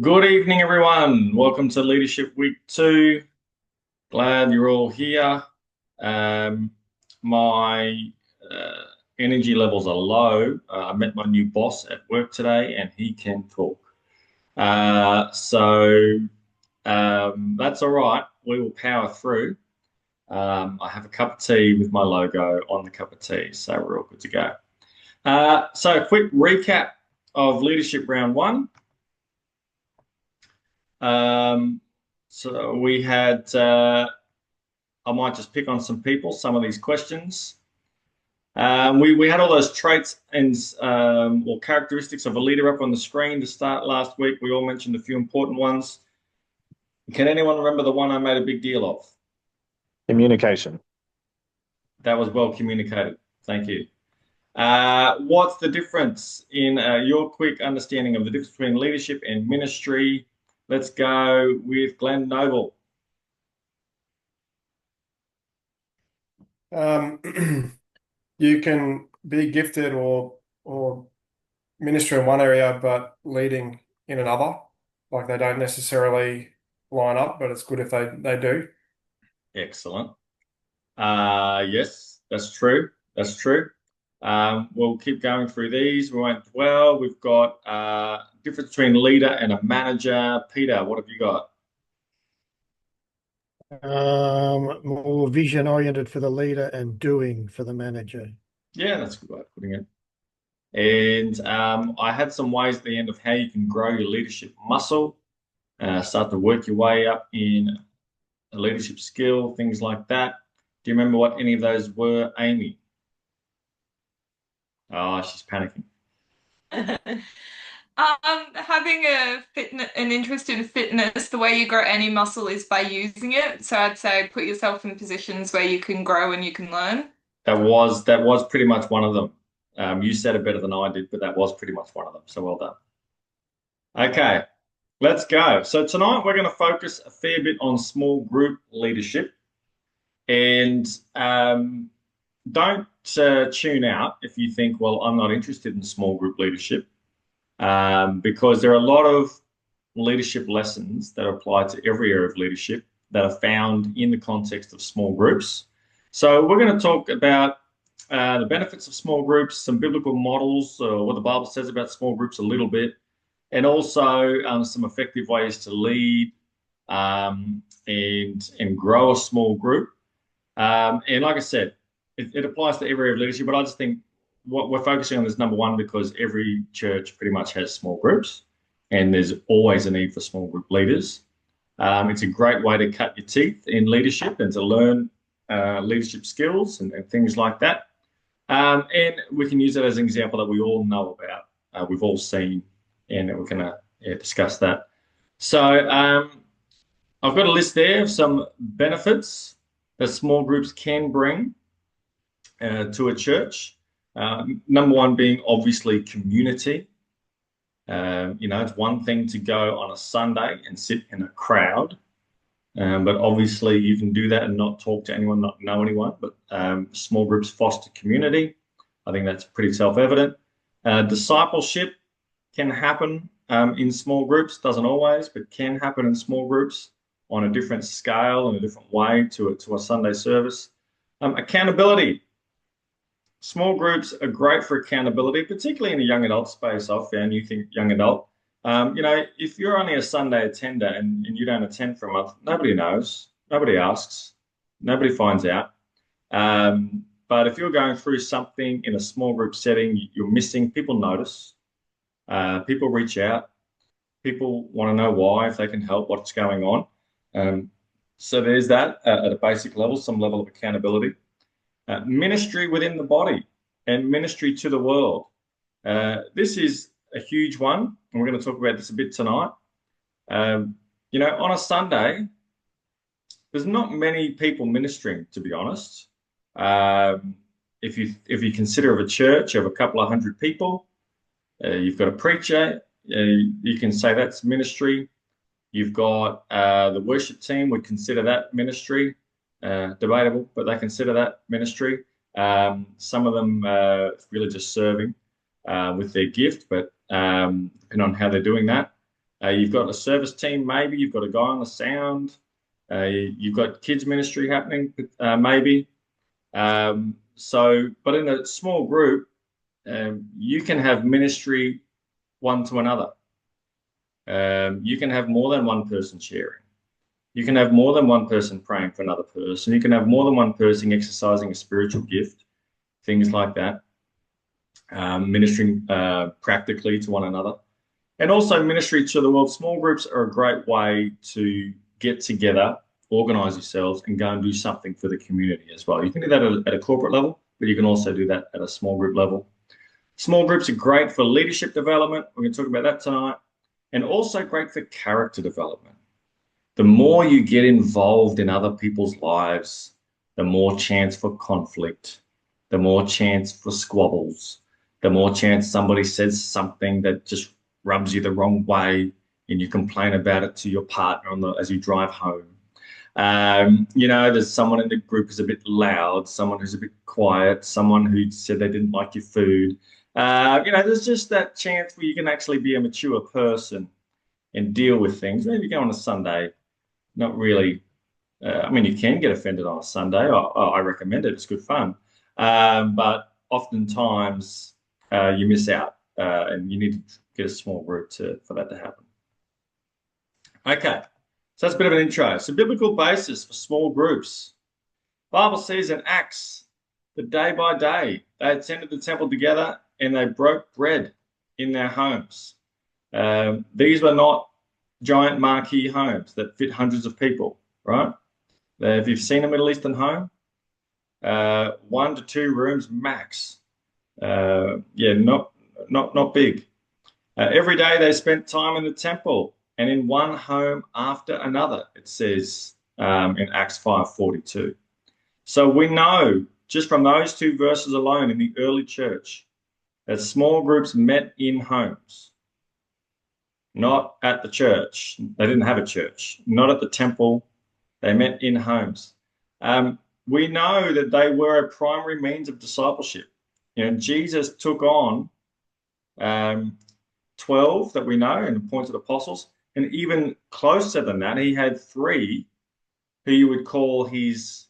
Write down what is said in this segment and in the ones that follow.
Good evening, everyone. Welcome to Leadership Week 2. Glad you're all here. My uh, energy levels are low. I met my new boss at work today, and he can talk. That's all right. We will power through. I have a cup of tea with my logo on the cup of tea, so we're all good to go. So, a quick recap of Leadership Round 1. Um, so we had, I might just pick on some people, some of these questions. We had all those traits and or characteristics of a leader up on the screen to start last week. We all mentioned a few important ones. Can anyone remember the one I made a big deal of? Communication. That was well communicated. Thank you. What's the difference in your quick understanding of the difference between leadership and ministry? Let's go with Glenn Noble. Um, you can be gifted or minister in one area, but leading in another. Like they don't necessarily line up, but it's good if they do. Excellent. Yes, that's true. That's true. We'll keep going through these. We won't dwell. We've got difference between a leader and a manager. Peter, what have you got? More vision oriented for the leader and doing for the manager. Yeah, that's a good way of putting it. And I had some ways at the end of how you can grow your leadership muscle, start to work your way up in a leadership skill, things like that. Do you remember what any of those were, Amy? Oh, she's panicking. Having an interest in fitness, the way you grow any muscle is by using it. So I'd say put yourself in positions where you can grow and you can learn. That was pretty much one of them. You said it better than I did, but that was pretty much one of them. So well done. Okay, let's go. So tonight we're going to focus a fair bit on small group leadership, and don't tune out if you think, well, I'm not interested in small group leadership, because there are a lot of leadership lessons that apply to every area of leadership that are found in the context of small groups. So we're going to talk about the benefits of small groups, some biblical models, what the Bible says about small groups a little bit, and also some effective ways to lead and grow a small group. And like I said, it applies to every area of leadership, but I just think what we're focusing on is number one because every church pretty much has small groups, and there's always a need for small group leaders. It's a great way to cut your teeth in leadership and to learn leadership skills and things like that. And we can use it as an example that we all know about, we've all seen, and we're going to discuss that. So I've got a list there of some benefits that small groups can bring to a church. Number one being obviously community. It's one thing to go on a Sunday and sit in a crowd, but obviously you can do that and not talk to anyone, not know anyone. But small groups foster community. I think that's pretty self-evident. Discipleship can happen in small groups. Doesn't always, but can happen in small groups on a different scale and a different way to a Sunday service. Accountability. Small groups are great for accountability, particularly in the young adult space. I've found you think young adult. If you're only a Sunday attender and you don't attend for a month, nobody knows, nobody asks, nobody finds out. But if you're going through something in a small group setting, you're missing, people notice, people reach out, people want to know why, if they can help, what's going on. So there's that at a basic level, some level of accountability. Ministry within the body and ministry to the world. This is a huge one, and we're going to talk about this a bit tonight. On a Sunday, there's not many people ministering, to be honest. If you consider of a church of a couple of hundred people, you've got a preacher, you can say that's ministry. You've got the worship team would consider that ministry. Debatable, but they consider that ministry. Some of them really just serving with their gift, but depending on how they're doing that. You've got a service team, maybe. You've got a guy on the sound. You've got kids ministry happening, maybe. But in a small group, you can have ministry one to another. You can have more than one person sharing. You can have more than one person praying for another person. You can have more than one person exercising a spiritual gift, things like that. Ministering practically to one another. And also ministry to the world. Small groups are a great way to get together, organize yourselves, and go and do something for the community as well. You can do that at a corporate level, but you can also do that at a small group level. Small groups are great for leadership development. We're going to talk about that tonight. And also great for character development. The more you get involved in other people's lives, the more chance for conflict, the more chance for squabbles, the more chance somebody says something that just rubs you the wrong way and you complain about it to your partner as you drive home. There's someone in the group who's a bit loud, someone who's a bit quiet, someone who said they didn't like your food. There's just that chance where you can actually be a mature person and deal with things. Maybe you go on a Sunday, not really. You can get offended on a Sunday. I recommend it. It's good fun. But oftentimes you miss out, and you need to get a small group for that to happen. Okay, so that's a bit of an intro. So biblical basis for small groups. Bible says in Acts that day by day they attended the temple together and they broke bread in their homes. These were not giant marquee homes that fit hundreds of people, right? If you've seen a Middle Eastern home, 1 to 2 rooms max. Not big. Every day they spent time in the temple and in one home after another, it says in Acts 5:42. So we know just from those 2 verses alone in the early church that small groups met in homes, not at the church. They didn't have a church, not at the temple. They met in homes. We know that they were a primary means of discipleship. Jesus took on 12 that we know and appointed apostles, and even closer than that, he had 3 who you would call his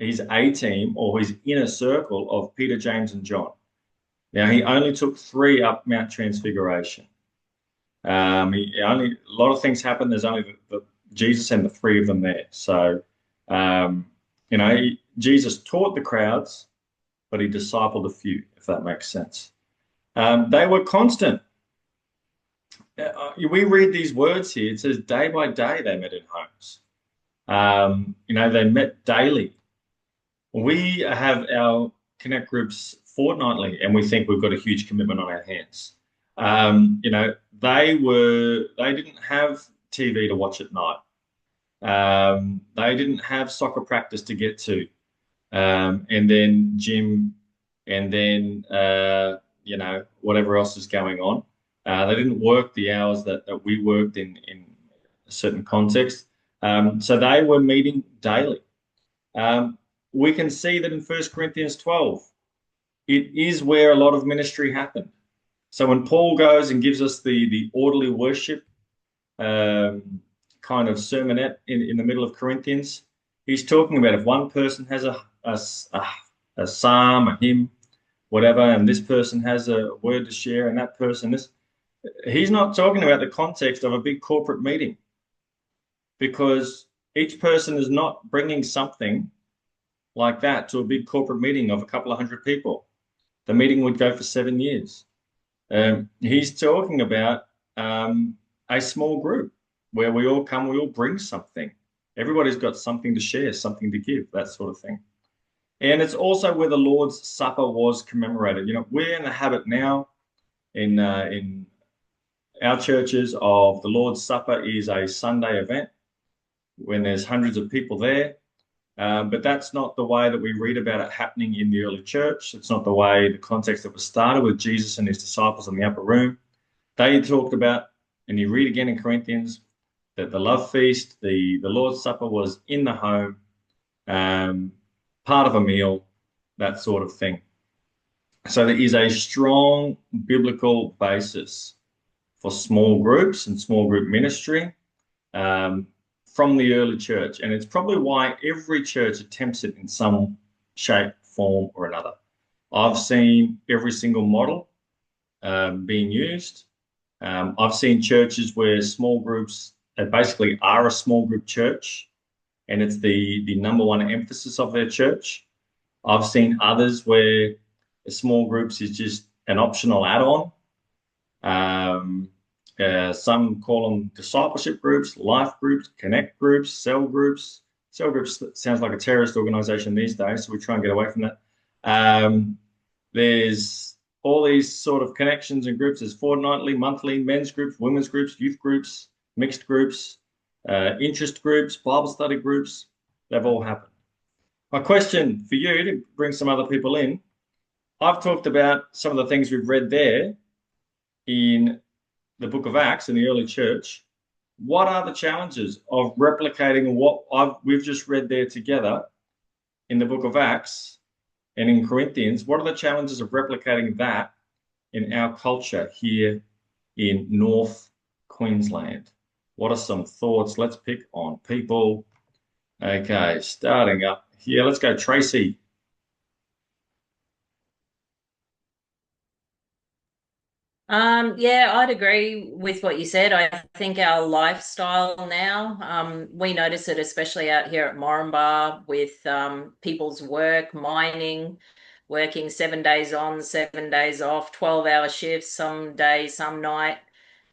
A team or his inner circle of Peter, James, and John. Now, he only took 3 up Mount Transfiguration. A lot of things happened. There's only Jesus and the 3 of them there. So, Jesus taught the crowds, but he discipled a few, if that makes sense. They were constant. We read these words here. It says day by day they met in homes. They met daily. We have our connect groups fortnightly, and we think we've got a huge commitment on our hands. They didn't have TV to watch at night. They didn't have soccer practice to get to, and then gym, and then whatever else is going on. They didn't work the hours that we worked in a certain context. So they were meeting daily. We can see that in 1 Corinthians 12, it is where a lot of ministry happened. So when Paul goes and gives us the orderly worship kind of sermonette in the middle of Corinthians, he's talking about if one person has a psalm, a hymn, whatever, and this person has a word to share, and that person this. He's not talking about the context of a big corporate meeting, because each person is not bringing something like that to a big corporate meeting of a couple of hundred people. The meeting would go for 7 years. He's talking about a small group where we all come, we all bring something. Everybody's got something to share, something to give, that sort of thing. And it's also where the Lord's Supper was commemorated. We're in the habit now in our churches of the Lord's Supper is a Sunday event when there's hundreds of people there. But that's not the way that we read about it happening in the early church. It's not the context that was started with Jesus and his disciples in the upper room. They talked about, and you read again in Corinthians, that the love feast, the Lord's Supper was in the home, part of a meal, that sort of thing. So there is a strong biblical basis for small groups and small group ministry from the early church. And it's probably why every church attempts it in some shape, form, or another. I've seen every single model being used. I've seen churches where small groups basically are a small group church, and it's the number one emphasis of their church. I've seen others where small groups is just an optional add-on. Some call them discipleship groups, life groups, connect groups, cell groups. Cell groups sounds like a terrorist organization these days, so we try and get away from that. There's all these sort of connections and groups. There's fortnightly, monthly, men's groups, women's groups, youth groups, mixed groups, interest groups, Bible study groups. They've all happened. My question for you, to bring some other people in, I've talked about some of the things we've read there in the book of Acts in the early church. What are the challenges of replicating what we've just read there together in the book of Acts and in Corinthians? What are the challenges of replicating that in our culture here in North Queensland? What are some thoughts? Let's pick on people. Okay, starting up here. Let's go, Tracy. Yeah, I'd agree with what you said. I think our lifestyle now, we notice it especially out here at Moranbah with people's work, mining, working 7 days on, 7 days off, 12-hour shifts, some day, some night.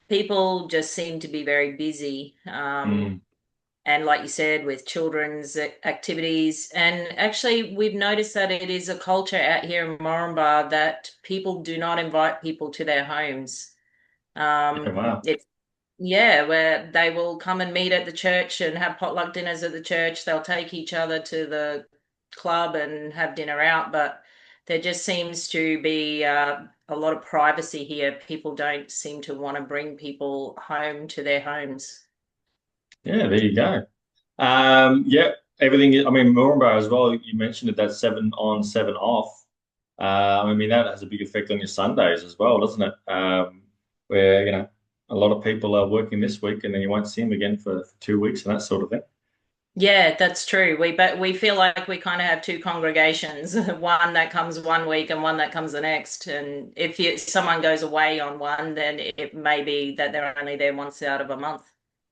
People just seem to be very busy. And like you said, with children's activities. And actually, we've noticed that it is a culture out here in Moranbah that people do not invite people to their homes. Yeah, wow. It's yeah, where they will come and meet at the church and have potluck dinners at the church. They'll take each other to the club and have dinner out, but there just seems to be a lot of privacy here. People don't seem to want to bring people home to their homes. Yeah, there you go. Yeah, everything. I mean, Moranbah as well. You mentioned it, that 7 on, 7 off. I mean, that has a big effect on your Sundays as well, doesn't it? Where, a lot of people are working this week and then you won't see them again for 2 weeks and that sort of thing. Yeah, that's true. We feel like we kind of have two congregations, one that comes one week and one that comes the next. And if someone goes away on one, then it may be that they're only there once out of a month.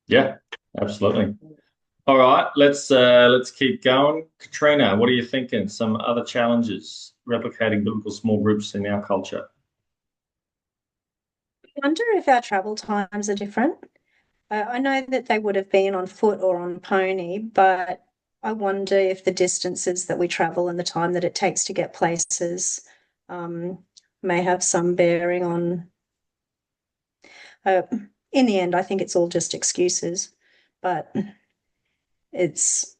Yeah, absolutely. All right, let's keep going. Katrina, what are you thinking? Some other challenges replicating biblical small groups in our culture? I wonder if our travel times are different. I know that they would have been on foot or on pony, but I wonder if the distances that we travel and the time that it takes to get places may have some bearing on. In the end, I think it's all just excuses, but it's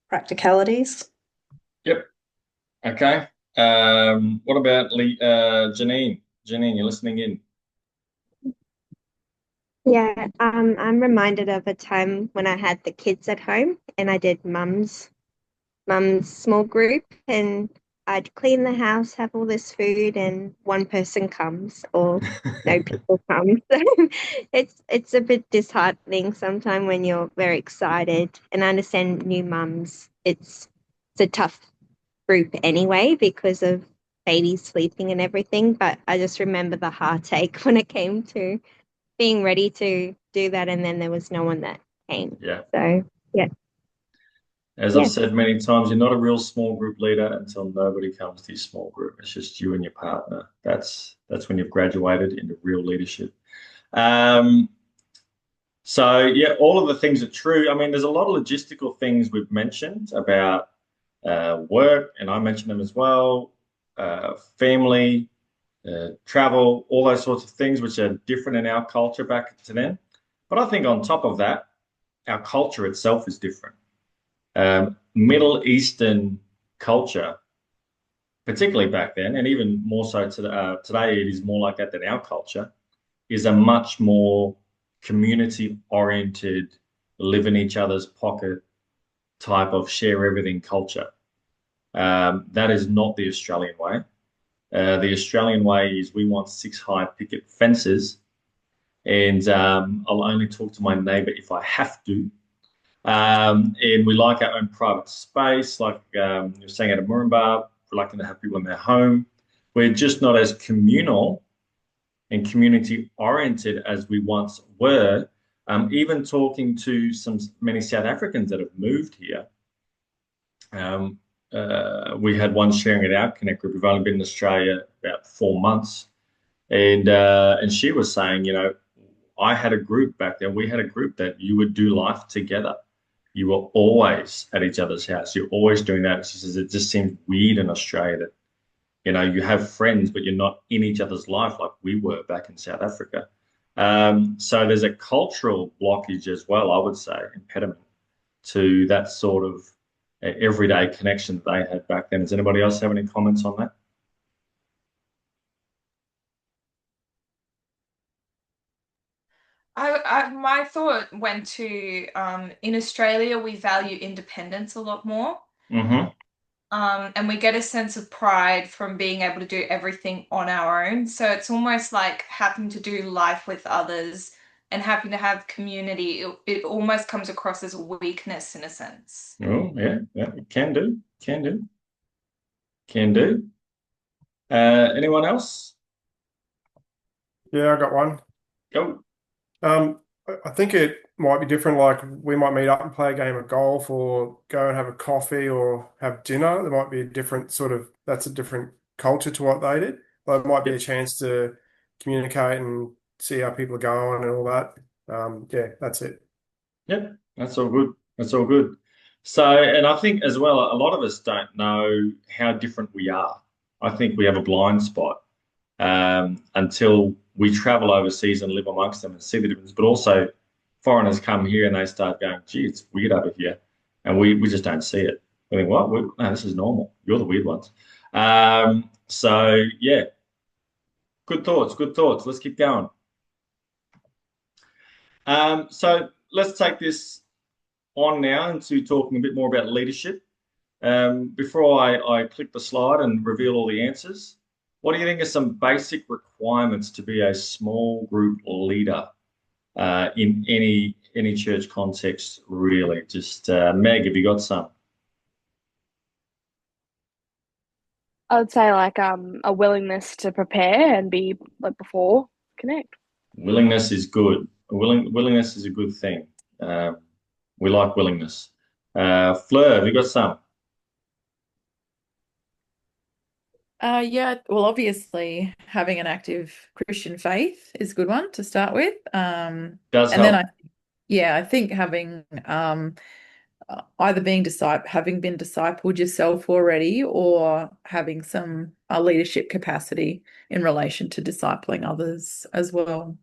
practicalities. Yep. Okay. What about Janine? Janine, you're listening in. Yeah, I'm reminded of a time when I had the kids at home and I did mum's small group, and I'd clean the house, have all this food, and one person comes or no people come. So it's a bit disheartening sometimes when you're very excited. And I understand new mums, it's a tough group anyway because of babies sleeping and everything. But I just remember the heartache when it came to being ready to do that, and then there was no one that came. Yeah. So yeah. As I've said many times, you're not a real small group leader until nobody comes to your small group. It's just you and your partner. That's when you've graduated into real leadership. So yeah, all of the things are true. I mean, there's a lot of logistical things we've mentioned about work, and I mentioned them as well, family, travel, all those sorts of things which are different in our culture back to then. But I think on top of that, our culture itself is different. Middle Eastern culture, particularly back then, and even more so today, it is more like that than our culture, is a much more community-oriented, live in each other's pocket type of share everything culture. That is not the Australian way. The Australian way is we want 6 high picket fences, and I'll only talk to my neighbour if I have to. And we like our own private space, like you're saying at a Moranbah, reluctant to have people in their home. We're just not as communal and community oriented as we once were. Even talking to many South Africans that have moved here, um, we had one sharing at our Connect group. We've only been in Australia about 4 months, and she was saying, I had a group back then. We had a group that you would do life together. You were always at each other's house. You're always doing that. She says it just seems weird in Australia that you have friends, but you're not in each other's life like we were back in South Africa. So there's a cultural blockage as well, I would say, impediment to that sort of everyday connection that they had back then. Does anybody else have any comments on that? My thought went to in Australia we value independence a lot more. Mm-hmm. And we get a sense of pride from being able to do everything on our own. So it's almost like having to do life with others and having to have community. It almost comes across as a weakness in a sense. Oh, yeah, it can do, can do, can do. Anyone else? Yeah, I got one. Go. I think it might be different. Like we might meet up and play a game of golf or go and have a coffee or have dinner. There might be a different that's a different culture to what they did. But it might be a chance to communicate and see how people are going and all that. Yeah, that's it. Yep, that's all good. That's all good. So, and I think as well, a lot of us don't know how different we are. I think we have a blind spot until we travel overseas and live amongst them and see the difference. But also, foreigners come here and they start going, "Gee, it's weird over here," and we just don't see it. We think, "What? No, this is normal. You're the weird ones." So yeah, good thoughts. Good thoughts. Let's keep going. So let's take this on now into talking a bit more about leadership. Before I click the slide and reveal all the answers, what do you think are some basic requirements to be a small group leader in any church context, really? Just Meg, have you got some? I would say like a willingness to prepare and be like before connect. Willingness is good. Willingness is a good thing. We like willingness. Fleur, have you got some? Yeah, well, obviously having an active Christian faith is a good one to start with. Does And then help. I think having either having been discipled yourself already, or having some leadership capacity in relation to discipling others as well.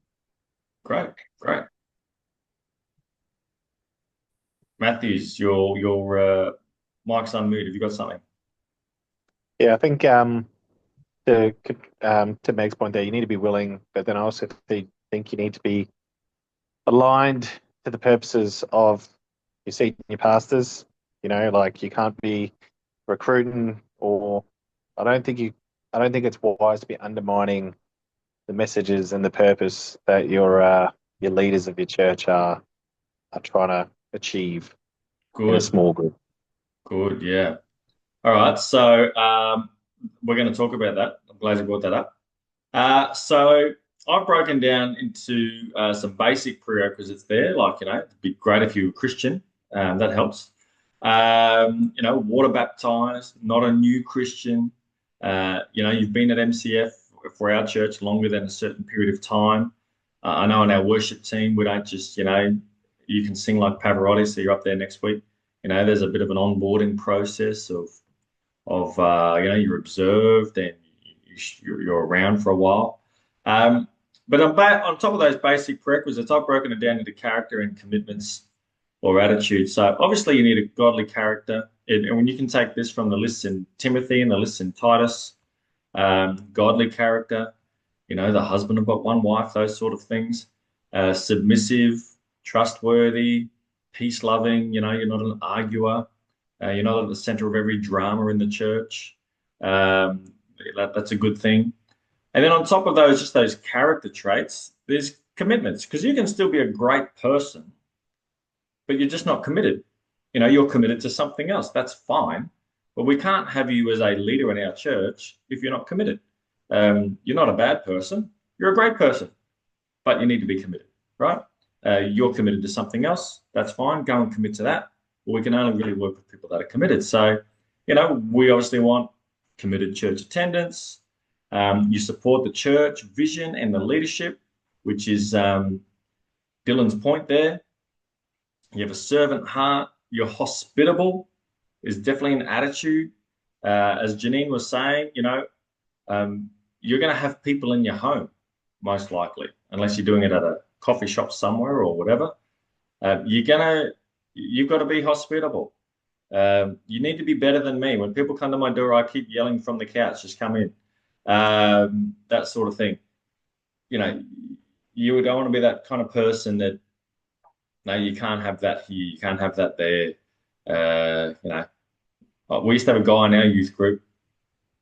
Great, great. Matthews, your mic's unmuted. Have you got something? Yeah, I think to Meg's point there, you need to be willing, but then I also think you need to be aligned to the purposes of your seat and your pastors. Like you can't be recruiting, or I don't think it's wise to be undermining the messages and the purpose that your leaders of your church are trying to achieve in a Good, small group. good, yeah. All right, so we're going to talk about that. I'm glad you brought that up. So I've broken down into some basic prerequisites there, like, it'd be great if you were Christian. That helps. Water baptized, not a new Christian. You've been at MCF for our church longer than a certain period of time. I know in our worship team, we don't just, you can sing like Pavarotti, so you're up there next week. There's a bit of an onboarding process of you're observed and you're around for a while. But on top of those basic prerequisites, I've broken it down into character and commitments or attitude. So obviously you need a godly character. And when you can take this from the lists in Timothy and the lists in Titus, godly character, the husband of but one wife, those sort of things, submissive, trustworthy, peace loving, you're not an arguer. You're not at the center of every drama in the church. That's a good thing. And then on top of those, just those character traits, there's commitments because you can still be a great person, but you're just not committed. You're committed to something else. That's fine. But we can't have you as a leader in our church if you're not committed. You're not a bad person. You're a great person, but you need to be committed, right? You're committed to something else. That's fine. Go and commit to that. But we can only really work with people that are committed. So, we obviously want committed church attendance. You support the church vision and the leadership, which is Dylan's point there. You have a servant heart. You're hospitable is definitely an attitude. As Janine was saying, you're going to have people in your home, most likely, unless you're doing it at a coffee shop somewhere or whatever. You've got to be hospitable. You need to be better than me. When people come to my door, I keep yelling from the couch, just come in. That sort of thing. You don't want to be that kind of person that, no, you can't have that here, you can't have that there. We used to have a guy in our youth group.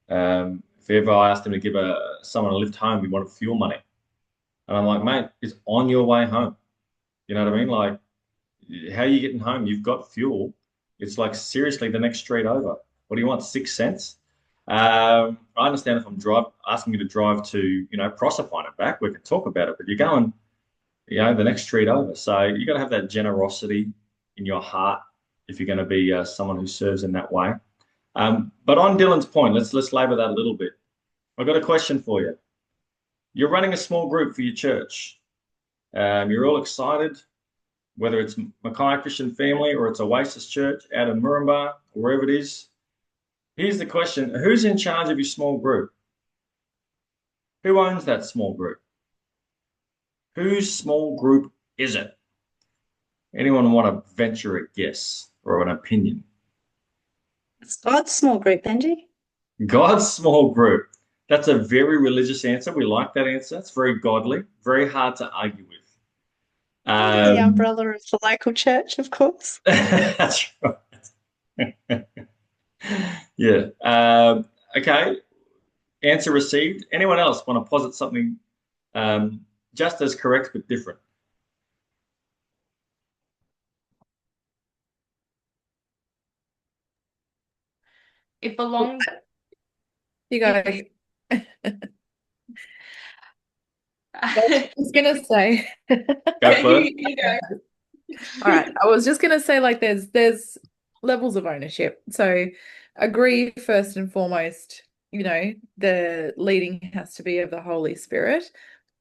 If ever I asked him to give someone a lift home, he wanted fuel money. And I'm like, mate, it's on your way home. You know what I mean? Like, how are you getting home? You've got fuel. It's like, seriously, the next street over. What do you want, 6 cents? I understand if I'm asking you to drive to, Proserpine and back, we can talk about it, but you're going, the next street over. So you got to have that generosity in your heart if you're going to be someone who serves in that way. But on Dylan's point, let's labour that a little bit. I've got a question for you. You're running a small group for your church. You're all excited, whether it's Mackay Christian Family or it's Oasis Church out in Moranbah, wherever it is. Here's the question. Who's in charge of your small group? Who owns that small group? Whose small group is it? Anyone want to venture a guess or an opinion? It's God's small group, Benji. God's small group. That's a very religious answer. We like that answer. It's very godly, very hard to argue with. Under the umbrella of the local church, of course. That's right. Yeah. Okay. Answer received. Anyone else want to posit something just as correct but different? It belongs. You go. I was gonna say. Go for it. You go. All right. I was just gonna say, like, there's levels of ownership. So agree first and foremost, the leading has to be of the Holy Spirit.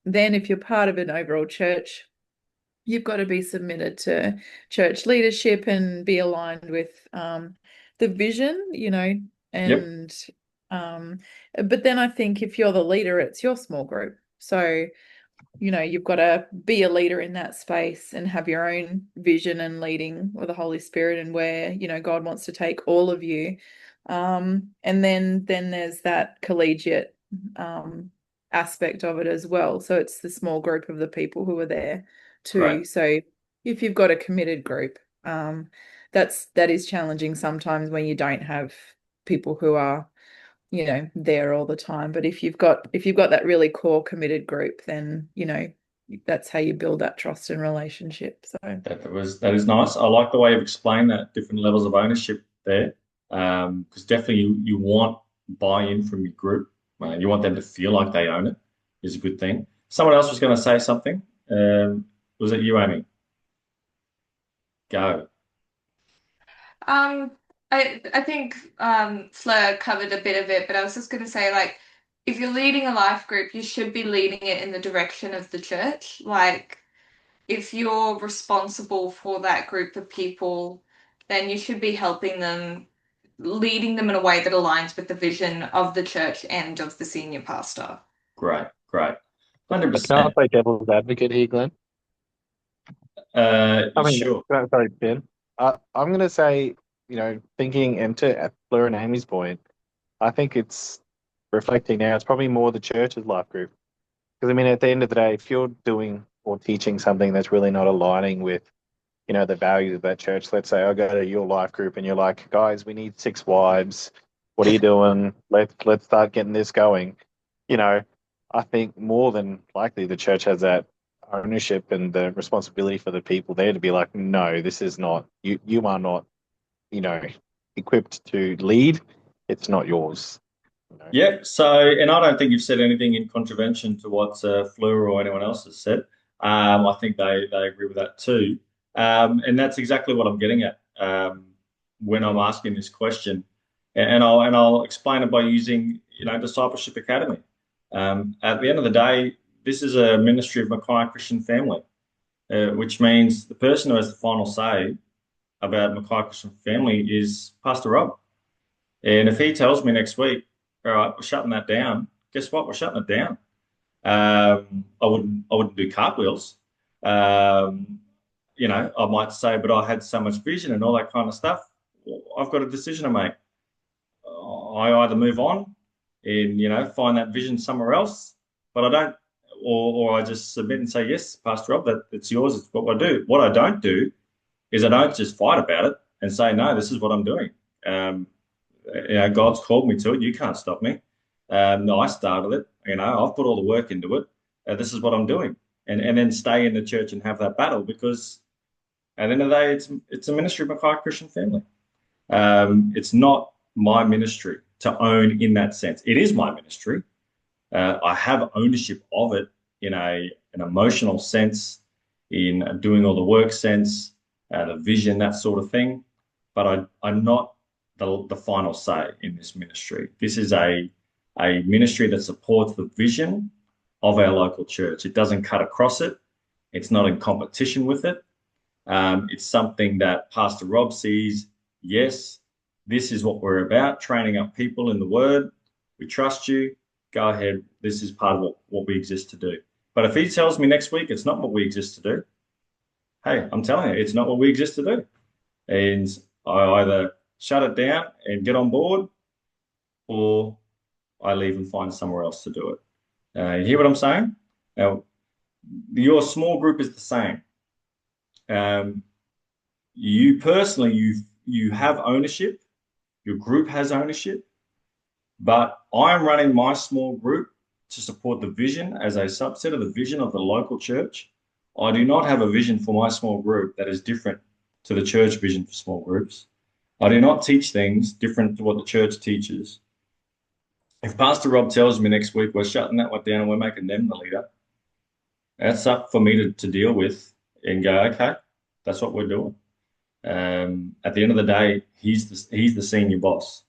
Then if you're part of an overall church, you've got to be submitted to church leadership and be aligned with the vision, and but then I think if you're the leader, it's your small group. So, you've got to be a leader in that space and have your own vision and leading with the Holy Spirit and where, God wants to take all of you. And then there's that collegiate aspect of it as well. So it's the small group of the people who are there too. Right. So if you've got a committed group, that is challenging sometimes when you don't have people who are, there all the time. But if you've got that really core committed group, then that's how you build that trust and relationship. So that is nice. I like the way you've explained that different levels of ownership there, because definitely you want buy-in from your group. You want them to feel like they own it. Is a good thing. Someone else was going to say something. Was it you, Amy? Go. I think Fleur covered a bit of it, but I was just going to say, like, if you're leading a life group, you should be leading it in the direction of the church. Like, if you're responsible for that group of people, then you should be helping them, leading them in a way that aligns with the vision of the church and of the senior pastor. Great. Can I 100%. play devil's advocate here, Glenn? Sure. Sorry, Ben. I'm going to say, thinking into Fleur and Amy's point, I think it's reflecting now, it's probably more the church's life group. Because, at the end of the day, if you're doing or teaching something that's really not aligning with, the values of that church, let's say I go to your life group and you're like, guys, we need 6 wives, What are you doing? Let's start getting this going. You know, I think more than likely the church has that ownership and the responsibility for the people there to be like, no, this is not you. You are not, you know, equipped to lead. It's not yours. You know? Yeah, so, and I don't think you've said anything in contravention to what Fleur or anyone else has said. I think they agree with that too. And that's exactly what I'm getting at when I'm asking this question. And I'll explain it by using, Discipleship Academy. At the end of the day, this is a ministry of Mackay Christian Family, which means the person who has the final say about Mackay Christian Family is Pastor Rob. And if he tells me next week, all right, we're shutting that down, guess what? We're shutting it down. I wouldn't do cartwheels. Um, I might say, but I had so much vision and all that kind of stuff. I've got a decision to make. I either move on and find that vision somewhere else, but I don't, or I just submit and say, yes, Pastor Rob, that it's yours. It's what I do. What I don't do is I don't just fight about it and say, no, this is what I'm doing. God's called me to it. You can't stop me. No, I started it. I've put all the work into it. This is what I'm doing, and then stay in the church and have that battle because at the end of the day, it's a ministry of Mackay Christian Family. It's not my ministry to own in that sense. It is my ministry. I have ownership of it in an emotional sense, in doing all the work sense, the vision, that sort of thing. But I'm not the final say in this ministry. This is a ministry that supports the vision of our local church. It doesn't cut across it. It's not in competition with it. It's something that Pastor Rob sees. Yes, this is what we're about, training up people in the word. We trust you. Go ahead. This is part of what we exist to do. But if he tells me next week it's not what we exist to do, hey, I'm telling you, it's not what we exist to do. And I either shut it down and get on board, or I leave and find somewhere else to do it. You hear what I'm saying? Now, your small group is the same. You personally, you have ownership. Your group has ownership, but I'm running my small group to support the vision as a subset of the vision of the local church. I do not have a vision for my small group that is different to the church vision for small groups. I do not teach things different to what the church teaches. If Pastor Rob tells me next week we're shutting that one down and we're making them the leader, that's up for me to deal with and go, okay, that's what we're doing. At the end of the day, he's the senior boss,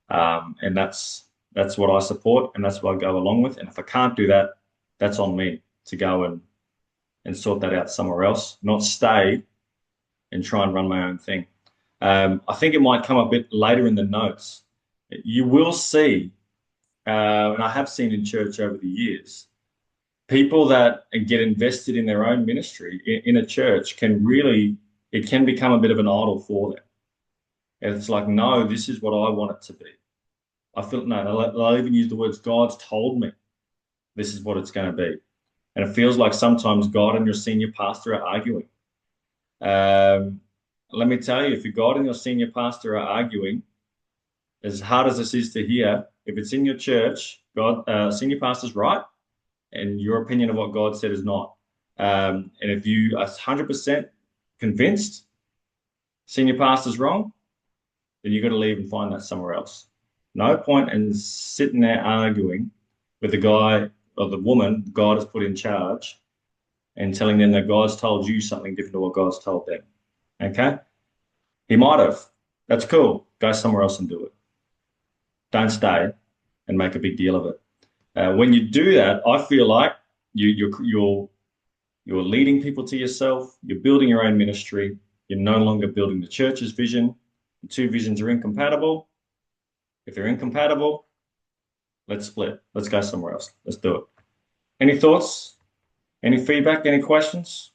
and that's what I support, and that's what I go along with. And if I can't do that, that's on me to go and sort that out somewhere else, not stay and try and run my own thing. I think it might come a bit later in the notes. You will see, and I have seen in church over the years, people that get invested in their own ministry in a church it can become a bit of an idol for them. And it's like, no, this is what I want it to be. I feel, no, they'll even use the words, God's told me this is what it's going to be. And it feels like sometimes God and your senior pastor are arguing. Let me tell you, if your God and your senior pastor are arguing, as hard as this is to hear, if it's in your church, senior pastor's right, and your opinion of what God said is not. And if you are 100% convinced senior pastor's wrong, then you've got to leave and find that somewhere else. No point in sitting there arguing with the guy or the woman God has put in charge and telling them that God's told you something different to what God's told them. Okay? He might have. That's cool. Go somewhere else and do it. Don't stay and make a big deal of it. When you do that, I feel like you're leading people to yourself. You're building your own ministry. You're no longer building the church's vision. The two visions are incompatible. If they're incompatible, let's split. Let's go somewhere else. Let's do it. Any thoughts? Any feedback? Any questions?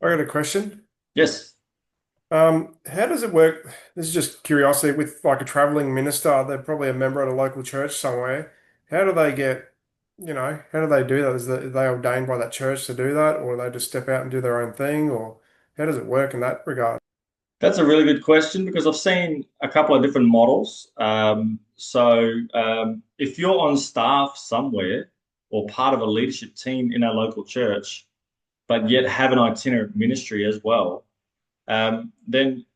I got a question. Yes. How does it work? This is just curiosity with like a traveling minister. They're probably a member at a local church somewhere. How do they how do they do that? Are they ordained by that church to do that, or they just step out and do their own thing, or how does it work in that regard? That's a really good question because I've seen a couple of different models. If you're on staff somewhere or part of a leadership team in our local church, but yet have an itinerant ministry as well, then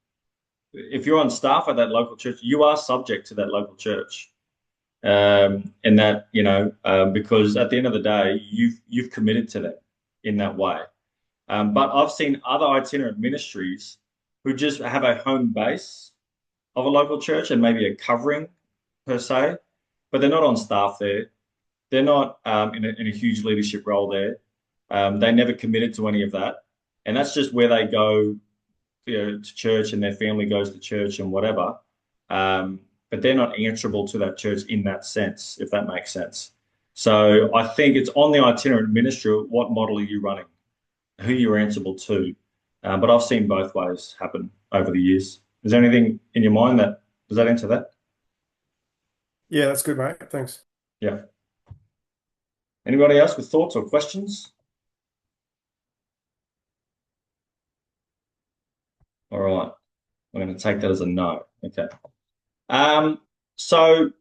if you're on staff at that local church, you are subject to that local church. And that, because at the end of the day, you've committed to them in that way. But I've seen other itinerant ministries who just have a home base of a local church and maybe a covering per se, but they're not on staff there. They're not in a huge leadership role there. They never committed to any of that, and that's just where they go, to church, and their family goes to church and whatever. But they're not answerable to that church in that sense, if that makes sense. So I think it's on the itinerant ministry. What model are you running? Who you're answerable to? But I've seen both ways happen over the years. Is there anything in your mind does that answer that? Yeah, that's good, mate. Thanks. Yeah. Anybody else with thoughts or questions? All right. I'm going to take that as a no. Okay. So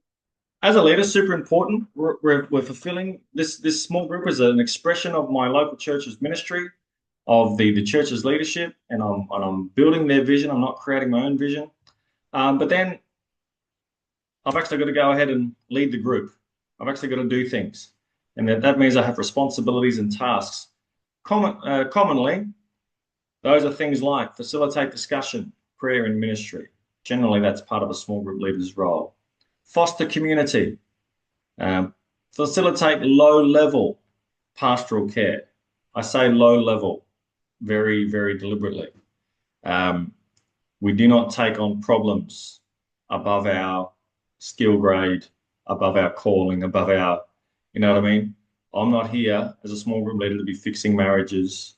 as a leader, super important. We're fulfilling this small group is an expression of my local church's ministry, of the church's leadership, and I'm building their vision. I'm not creating my own vision. But then I've actually got to go ahead and lead the group. I've actually got to do things, and that means I have responsibilities and tasks. Commonly, those are things like facilitate discussion, prayer, and ministry. Generally, that's part of a small group leader's role. Foster community. Facilitate low-level pastoral care. I say low-level very, very deliberately. We do not take on problems above our skill grade, above our calling, above our, you know what I mean? I'm not here as a small group leader to be fixing marriages,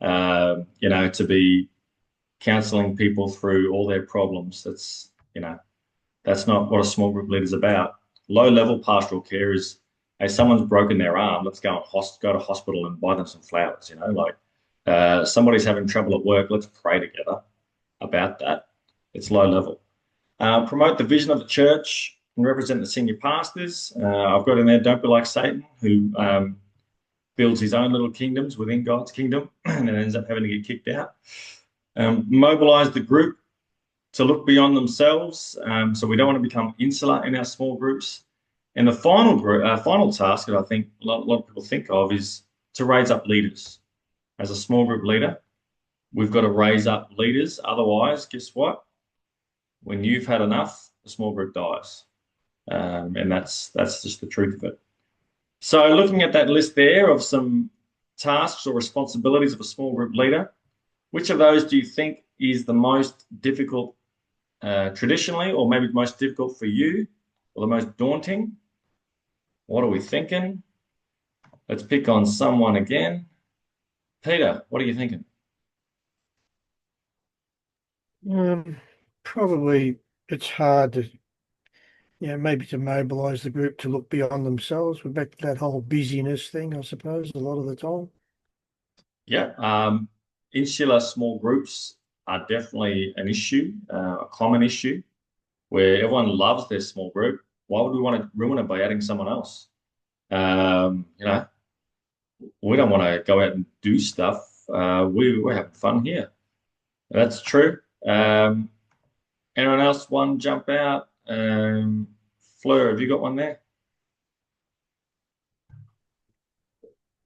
to be counseling people through all their problems. That's not what a small group leader is about. Low-level pastoral care is, hey, someone's broken their arm, let's go to hospital and buy them some flowers, somebody's having trouble at work, let's pray together about that. It's low level. Promote the vision of the church and represent the senior pastors. I've got in there, don't be like Satan, who builds his own little kingdoms within God's kingdom and then ends up having to get kicked out. Mobilize the group to look beyond themselves. So we don't want to become insular in our small groups. And the final task that I think a lot of people think of is to raise up leaders. As a small group leader, we've got to raise up leaders. Otherwise, guess what? When you've had enough, the small group dies. And that's just the truth of it. So looking at that list there of some tasks or responsibilities of a small group leader, which of those do you think is the most difficult traditionally, or maybe the most difficult for you, or the most daunting? What are we thinking? Let's pick on someone again. Peter, what are you thinking? Probably it's hard to, maybe to mobilize the group to look beyond themselves. We're back to that whole busyness thing, I suppose, a lot of the time. Yeah. Insular small groups are definitely an issue, a common issue, where everyone loves their small group. Why would we want to ruin it by adding someone else? We don't want to go out and do stuff. We're having fun here. That's true. Anyone else one jump out? Fleur, have you got one there?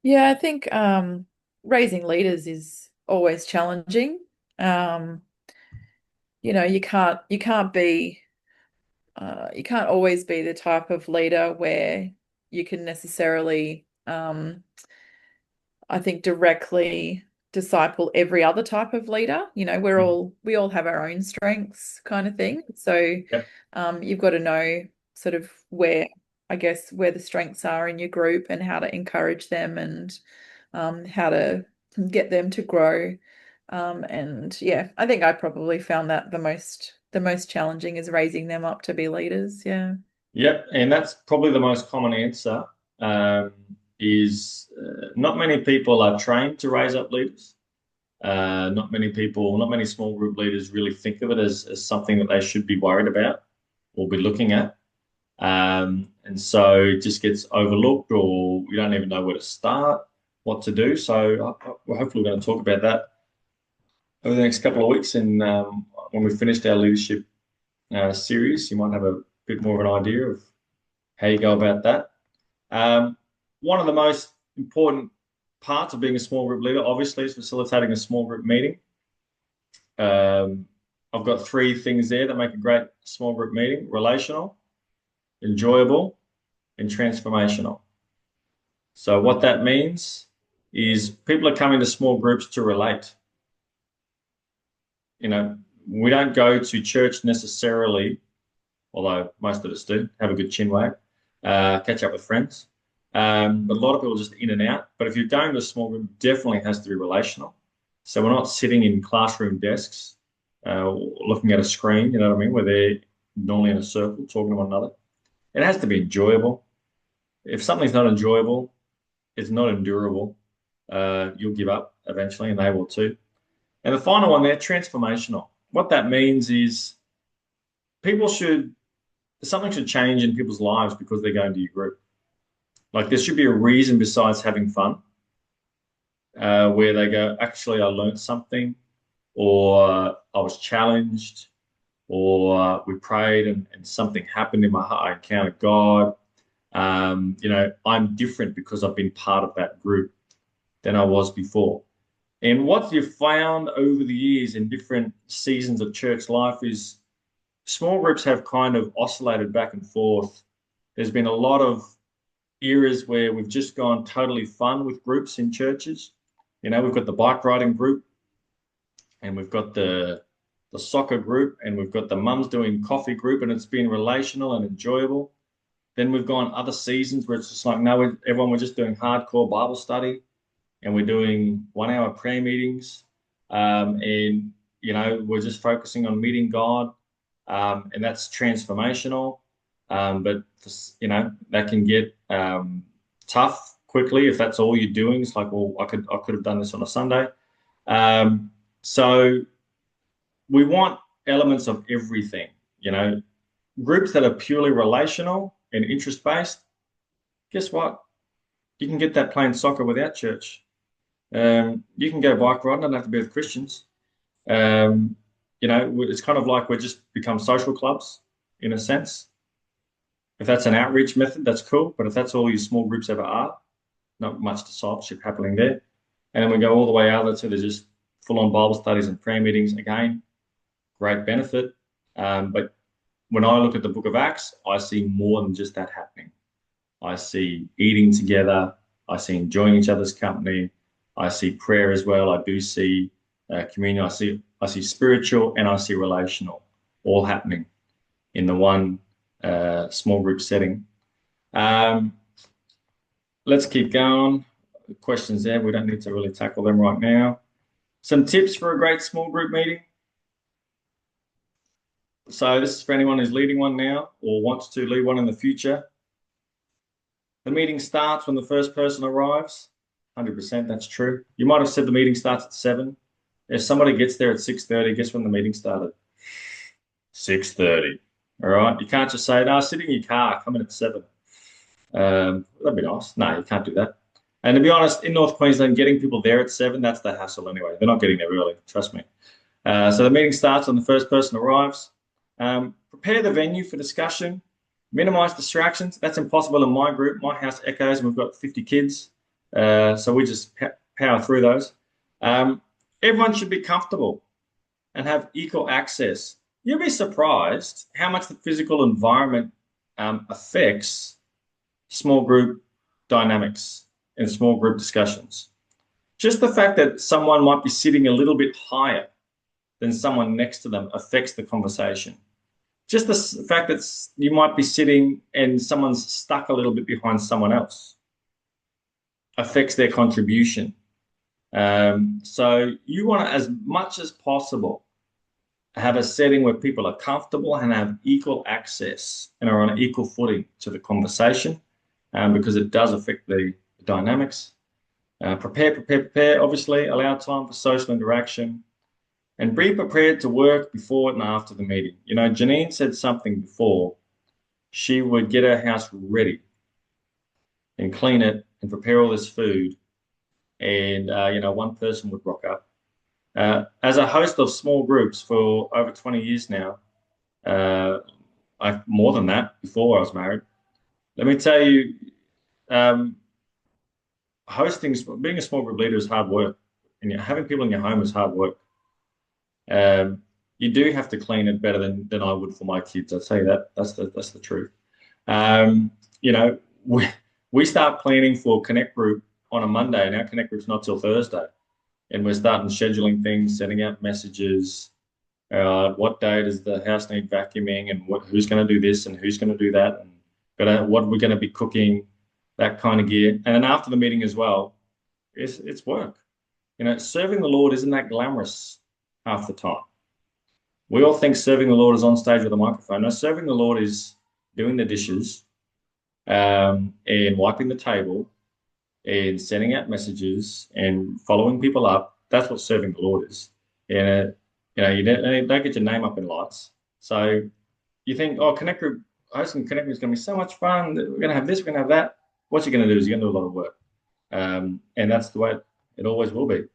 Yeah, I think raising leaders is always challenging. You can't always be the type of leader where you can necessarily I think directly disciple every other type of leader. We all have our own strengths kind of thing. So Yep. You've got to know sort of where the strengths are in your group and how to encourage them and how to get them to grow. And yeah, I think I probably found that the most challenging is raising them up to be leaders. Yeah. Yep, and that's probably the most common answer. Is not many people are trained to raise up leaders. Not many people, not many small group leaders really think of it as something that they should be worried about or be looking at. And so it just gets overlooked, or you don't even know where to start, what to do. So we're hopefully going to talk about that over the next couple of weeks. And when we finished our leadership series, you might have a bit more of an idea of how you go about that. One of the most important parts of being a small group leader, obviously, is facilitating a small group meeting. I've got 3 things there that make a great small group meeting: relational, enjoyable, and transformational. So what that means is people are coming to small groups to relate. You know, we don't go to church necessarily, although most of us do, have a good chin wag, catch up with friends. But a lot of people are just in and out. But if you're going to a small group, it definitely has to be relational. So we're not sitting in classroom desks, looking at a screen, you know what I mean, where they're normally in a circle talking to one another. It has to be enjoyable. If something's not enjoyable, it's not endurable. You'll give up eventually, and they will too. And the final one there, transformational. What that means is something should change in people's lives because they're going to your group. Like there should be a reason besides having fun, where they go, actually, I learned something, or I was challenged, or we prayed and something happened in my heart. I encountered God. I'm different because I've been part of that group than I was before. And what you've found over the years in different seasons of church life is small groups have kind of oscillated back and forth. There's been a lot of eras where we've just gone totally fun with groups in churches. You know, we've got the bike riding group, and we've got the soccer group, and we've got the mums doing coffee group, and it's been relational and enjoyable. Then we've gone other seasons where it's just like, no, everyone, we're just doing hardcore Bible study, and we're doing 1-hour prayer meetings, and we're just focusing on meeting God, and that's transformational. But that can get tough quickly if that's all you're doing. It's like, well, I could have done this on a Sunday. So we want elements of everything. Groups that are purely relational and interest-based. Guess what? You can get that playing soccer without church. You can go bike riding, doesn't have to be with Christians. It's kind of like we're just become social clubs in a sense. If that's an outreach method, that's cool. But if that's all your small groups ever are, not much discipleship happening there. And then we go all the way out to there's just full-on Bible studies and prayer meetings. Again, great benefit. But when I look at the book of Acts, I see more than just that happening. I see eating together. I see enjoying each other's company. I see prayer as well. I do see communion. I see spiritual and I see relational all happening in the one small group setting. Let's keep going. The questions there, we don't need to really tackle them right now. Some tips for a great small group meeting. So this is for anyone who's leading one now or wants to lead one in the future. The meeting starts when the first person arrives. 100%, that's true. You might have said the meeting starts at 7. If somebody gets there at 6:30, guess when the meeting started? 6:30. All right. You can't just say, no, sit in your car, come in at 7. That'd be nice. No, you can't do that. And to be honest, in North Queensland, getting people there at 7, that's the hassle anyway. They're not getting there early, trust me. So the meeting starts when the first person arrives. Prepare the venue for discussion. Minimize distractions. That's impossible in my group. My house echoes and we've got 50 kids. So we just power through those. Everyone should be comfortable and have equal access. You'll be surprised how much the physical environment affects small group dynamics and small group discussions. Just the fact that someone might be sitting a little bit higher than someone next to them affects the conversation. Just the fact that you might be sitting and someone's stuck a little bit behind someone else affects their contribution. So you want to, as much as possible, have a setting where people are comfortable and have equal access and are on equal footing to the conversation, because it does affect the dynamics. Prepare. Obviously, allow time for social interaction and be prepared to work before and after the meeting. You know, Janine said something before. She would get her house ready and clean it and prepare all this food. And, one person would rock up. As a host of small groups for over 20 years now, more than that before I was married. Let me tell you, um, being a small group leader is hard work, and having people in your home is hard work. You do have to clean it better than I would for my kids. I'd say that that's the truth. Um, you know, we start planning for Connect Group on a Monday, and our Connect Group's not till Thursday, and we're starting scheduling things, sending out messages. What day does the house need vacuuming, and who's going to do this and who's going to do that, and what we're going to be cooking, that kind of gear. And then after the meeting as well, it's work. You know, serving the Lord isn't that glamorous half the time. We all think serving the Lord is on stage with a microphone. No, serving the Lord is doing the dishes, and wiping the table, and sending out messages and following people up. That's what serving the Lord is. And you don't get your name up in lights. So you think, oh, Connect Group, hosting Connect Group is going to be so much fun. We're going to have this, we're going to have that. What you're going to do is you're going to do a lot of work. And that's the way it always will be.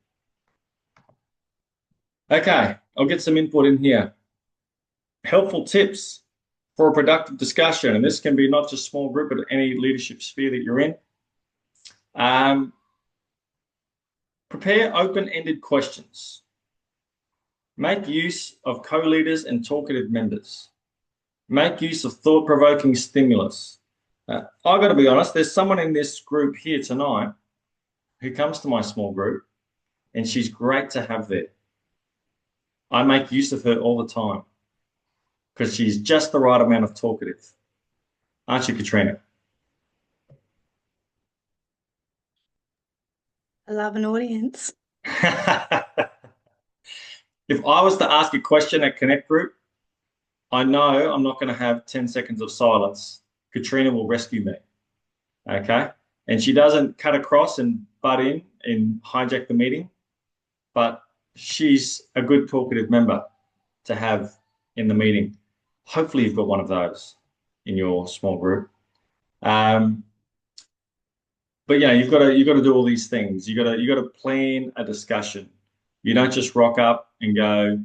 Okay, I'll get some input in here. Helpful tips for a productive discussion. And this can be not just small group, but any leadership sphere that you're in. Prepare open-ended questions. Make use of co-leaders and talkative members. Make use of thought-provoking stimulus. I've got to be honest, there's someone in this group here tonight who comes to my small group, and she's great to have there. I make use of her all the time because she's just the right amount of talkative. Aren't you, Katrina? I love an audience. If I was to ask a question at Connect Group, I know I'm not going to have 10 seconds of silence. Katrina will rescue me. Okay? And she doesn't cut across and butt in and hijack the meeting, but she's a good talkative member to have in the meeting. Hopefully you've got one of those in your small group. But yeah, you've got to do all these things. You got to plan a discussion. You don't just rock up and go,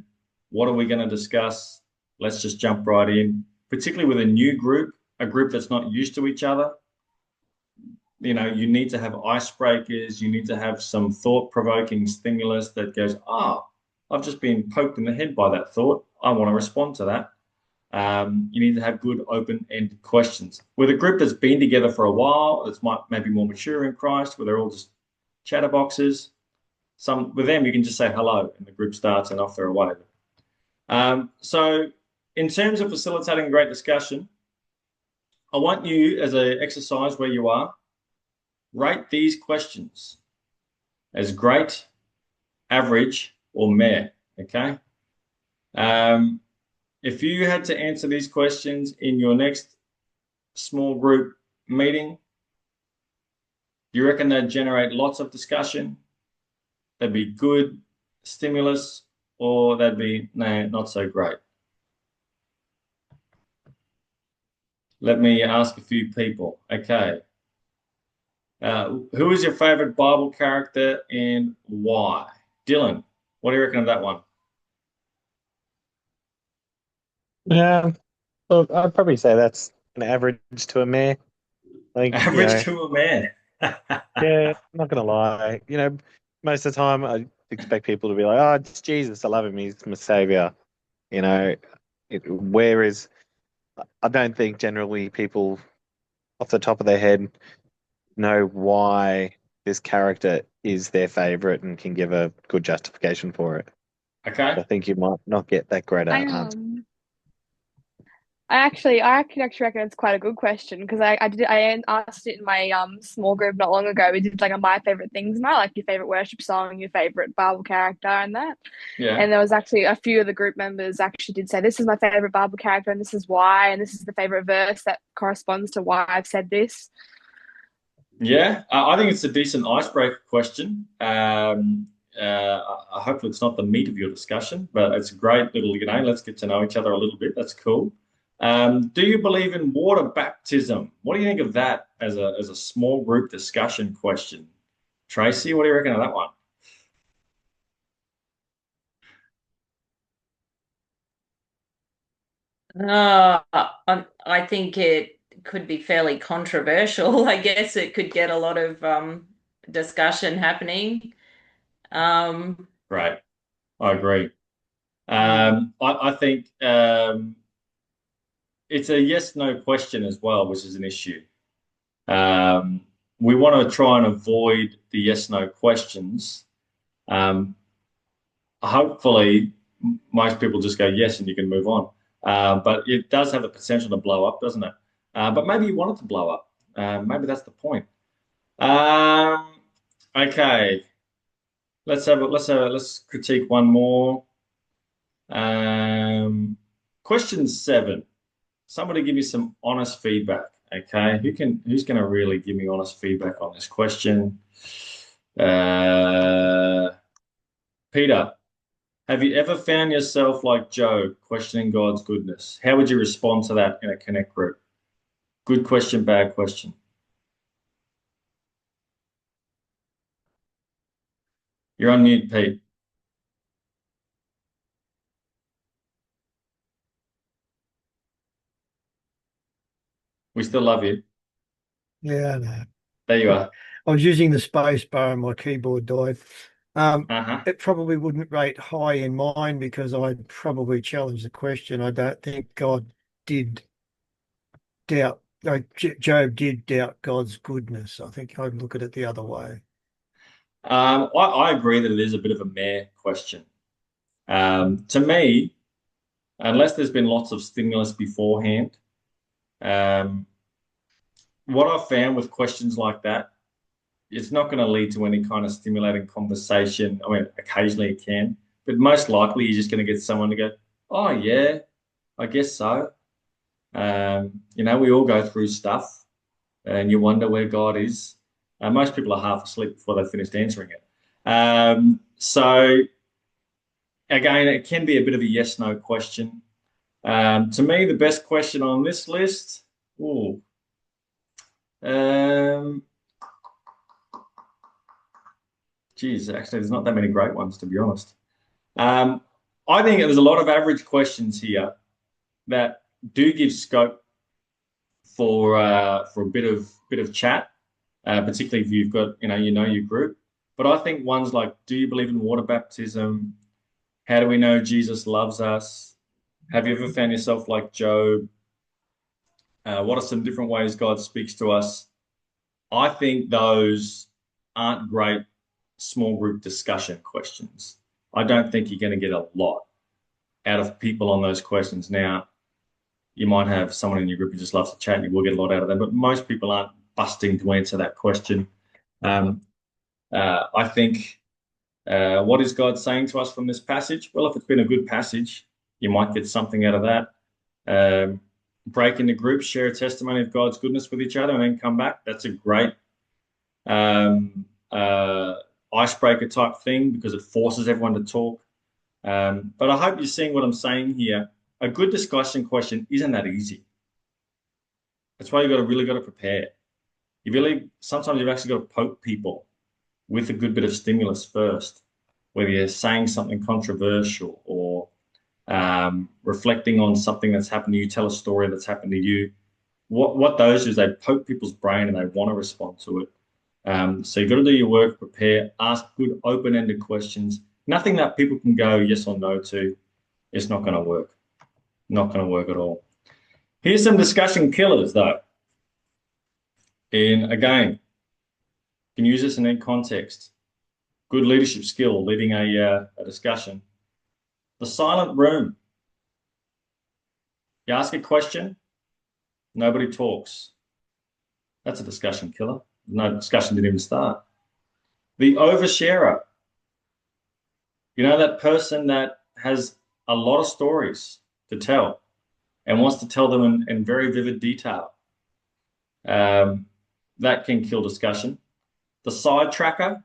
what are we going to discuss? Let's just jump right in. Particularly with a new group, a group that's not used to each other. You know, you need to have icebreakers. You need to have some thought-provoking stimulus that goes, I've just been poked in the head by that thought. I want to respond to that. You need to have good open-ended questions. With a group that's been together for a while, that's maybe more mature in Christ, where they're all just chatterboxes. With them, you can just say hello, and the group starts, and off they're away. So in terms of facilitating a great discussion, I want you, as an exercise where you are, rate these questions as great, average, or meh, okay? If you had to answer these questions in your next small group meeting, do you reckon they'd generate lots of discussion? They'd be good stimulus, or they'd be, no, not so great? Let me ask a few people. Okay. Who is your favorite Bible character and why? Dylan, what do you reckon of that one? Yeah, look, I'd probably say that's an average to a meh. Like, Average to a man. yeah, I'm not gonna lie. Most of the time I expect people to be like, "Oh, it's Jesus, I love him, he's my savior." Whereas I don't think generally people off the top of their head know why this character is their favorite and can give a good justification for it. Okay. I think you might not get that great answer. I actually reckon it's quite a good question because I asked it in my small group not long ago. We did like my favorite things, and I like your favorite worship song, your favorite Bible character, and that. Yeah. And there was actually a few of the group members actually did say, "This is my favorite Bible character, and this is why, and this is the favorite verse that corresponds to why I've said this." Yeah, I think it's a decent icebreaker question. Hopefully it's not the meat of your discussion, but it's a great little, let's get to know each other a little bit. That's cool. Do you believe in water baptism? What do you think of that as a small group discussion question? Tracy, what do you reckon of that one? I think it could be fairly controversial. I guess it could get a lot of discussion happening. Um, Great. I agree. Mm. I think it's a yes/no question as well, which is an issue. Um, we want to try and avoid the yes/no questions. Um, Hopefully, most people just go yes and you can move on. But it does have the potential to blow up, doesn't it? But maybe you want it to blow up. Maybe that's the point. Um, okay, let's critique one more. Um, question 7. Somebody give me some honest feedback. Okay, who's going to really give me honest feedback on this question? Uh, Peter, have you ever found yourself like Job, questioning God's goodness? How would you respond to that in a connect group? Good question, bad question. You're on mute, Pete. We still love you. Yeah, I know. There you are. I was using the space bar and my keyboard died. Uh-huh. It probably wouldn't rate high in mine because I'd probably challenge the question. I don't think God did doubt, Job did doubt God's goodness. I think I'd look at it the other way. I agree that it is a bit of a meh question. To me, unless there's been lots of stimulus beforehand, um, what I've found with questions like that, it's not going to lead to any kind of stimulating conversation. I mean, occasionally it can, but most likely you're just going to get someone to go, "Oh yeah, I guess so." We all go through stuff, and you wonder where God is. Most people are half asleep before they've finished answering it. So again, it can be a bit of a yes/no question. To me, the best question on this list, ooh, um, geez, actually, there's not that many great ones, to be honest. Um, I think there's a lot of average questions here that do give scope for a bit of chat, particularly if you've got your group. But I think ones like, do you believe in water baptism? How do we know Jesus loves us? Have you ever found yourself like Job? What are some different ways God speaks to us? I think those aren't great small group discussion questions. I don't think you're going to get a lot out of people on those questions. Now, you might have someone in your group who just loves to chat and you will get a lot out of them, but most people aren't busting to answer that question. Um, I think, what is God saying to us from this passage? Well, if it's been a good passage, you might get something out of that. Break into groups, share a testimony of God's goodness with each other, and then come back. That's a great um, uh, icebreaker type thing because it forces everyone to talk. But I hope you're seeing what I'm saying here. A good discussion question isn't that easy. That's why really got to prepare. Sometimes you've actually got to poke people with a good bit of stimulus first, whether you're saying something controversial or reflecting on something that's happened to you, tell a story that's happened to you. What those do is they poke people's brain and they want to respond to it. So you've got to do your work, prepare, ask good open-ended questions. Nothing that people can go yes or no to. It's not going to work. Not going to work at all. Here's some discussion killers, though. And again, you can use this in any context. Good leadership skill, leading a discussion. The silent room. You ask a question, nobody talks. That's a discussion killer. No discussion didn't even start. The oversharer. That person that has a lot of stories to tell and wants to tell them in very vivid detail. That can kill discussion. The side tracker.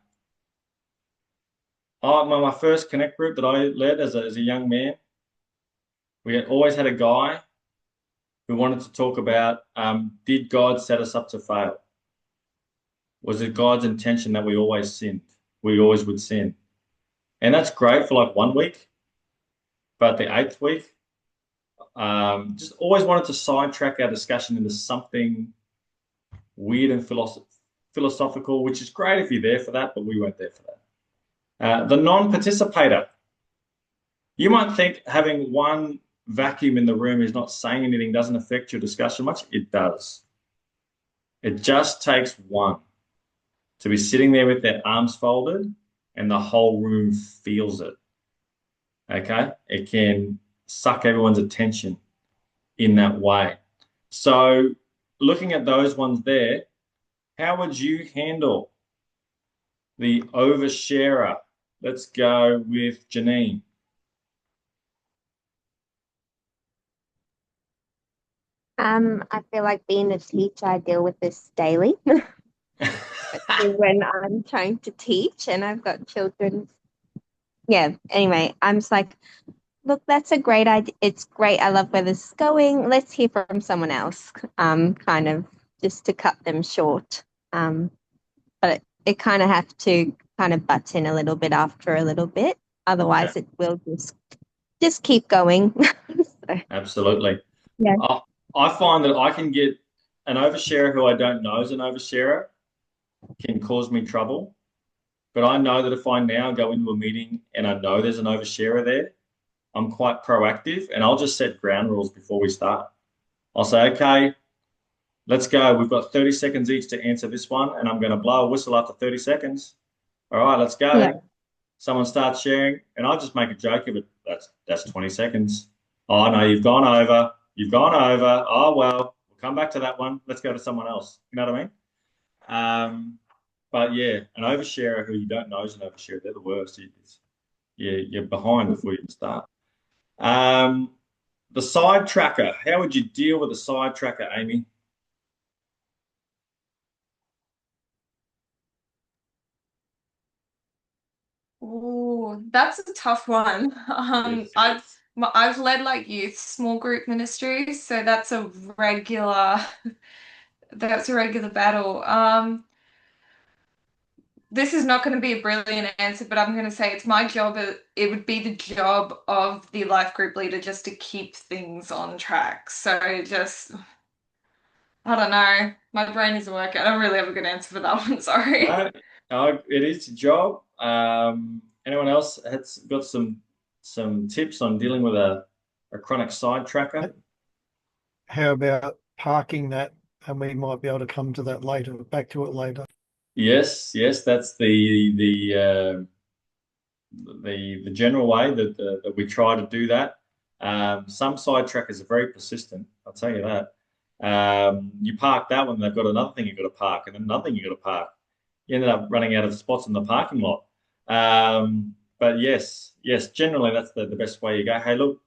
Oh, my first Connect group that I led as a young man, we had always had a guy who wanted to talk about, did God set us up to fail? Was it God's intention that we always sinned? We always would sin. And that's great for like 1 week. But the 8th week, just always wanted to sidetrack our discussion into something weird and philosophical, which is great if you're there for that, but we weren't there for that. The non-participator. You might think having one vacuum in the room is not saying anything, doesn't affect your discussion much. It does. It just takes one to be sitting there with their arms folded and the whole room feels it. Okay? It can suck everyone's attention in that way. So looking at those ones there, how would you handle the oversharer? Let's go with Janine. I feel like being a teacher, I deal with this daily when I'm trying to teach and I've got children. Yeah, anyway, I'm just like, look, that's a great idea. It's great. I love where this is going. Let's hear from someone else. Kind of just to cut them short. But it kind of have to kind of butt in a little bit after a little bit. Otherwise, Okay. it will just keep going. So, Absolutely. yeah. I find that I can get an oversharer who I don't know is an oversharer can cause me trouble. But I know that if I now go into a meeting and I know there's an oversharer there, I'm quite proactive and I'll just set ground rules before we start. I'll say, okay, let's go. We've got 30 seconds each to answer this one, and I'm going to blow a whistle after 30 seconds. All right, let's go. Yeah. Someone starts sharing, and I'll just make a joke of it. That's 20 seconds. Oh, no, you've gone over. You've gone over. Oh, well, we'll come back to that one. Let's go to someone else. You know what I mean? But yeah, an oversharer who you don't know is an oversharer. They're the worst. You're behind before you can start. The side tracker. How would you deal with a side tracker, Amy? Ooh, that's a tough one. Yes. I've led like youth small group ministries, so regular that's a regular battle. This is not going to be a brilliant answer, but I'm going to say it's my job. It would be the job of the life group leader just to keep things on track. So just, I don't know. My brain isn't working. I don't really have a good answer for that one. Sorry. It is a job. Anyone else has got some tips on dealing with a chronic side tracker? How about parking that? And we might be able to come to that later, back to it later. Yes, that's the general way that we try to do that. Some side trackers are very persistent. I'll tell you that. You park that one, they've got another thing you've got to park, and another thing you've got to park. You ended up running out of spots in the parking lot. But yes, generally that's the best way you go. Hey, look,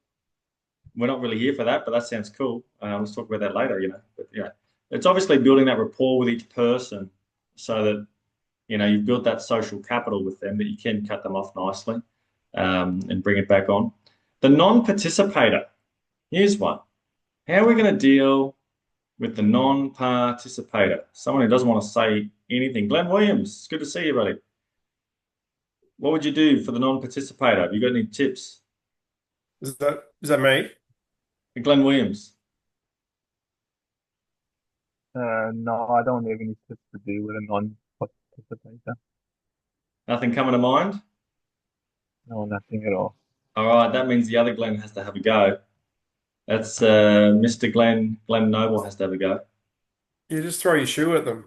we're not really here for that, but that sounds cool. Let's talk about that later, But yeah, it's obviously building that rapport with each person so that, you've built that social capital with them that you can cut them off nicely and bring it back on. The non-participator, here's one. How are we going to deal with the non-participator? Someone who doesn't want to say anything. Glenn Williams, it's good to see you, buddy. What would you do for the non-participator? Have you got any tips? Is that me? Glenn Williams. No, I don't have any tips to deal with a non-participator. Nothing coming to mind? No, nothing at all. All right, that means the other Glenn has to have a go. That's Mr. Glenn Noble has to have a go. You just throw your shoe at them.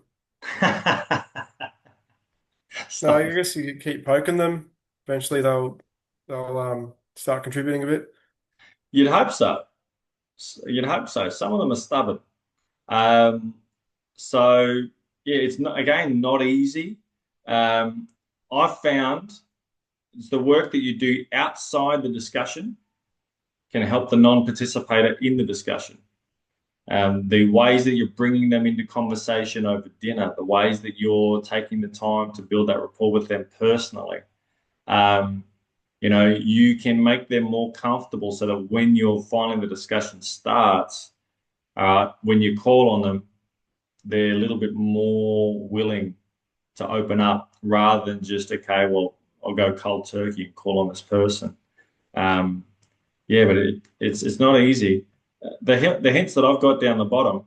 No, I guess you keep poking them. Eventually, they'll start contributing a bit. You'd hope so. You'd hope so. Some of them are stubborn. Um, so yeah, it's not easy. I've found it's the work that you do outside the discussion can help the non-participator in the discussion. the ways that you're bringing them into conversation over dinner, the ways that you're taking the time to build that rapport with them personally. You can make them more comfortable so that when you're finally the discussion starts, when you call on them, they're a little bit more willing to open up rather than just, okay, well, I'll go cold turkey and call on this person. But it's not easy. The hints that I've got down the bottom,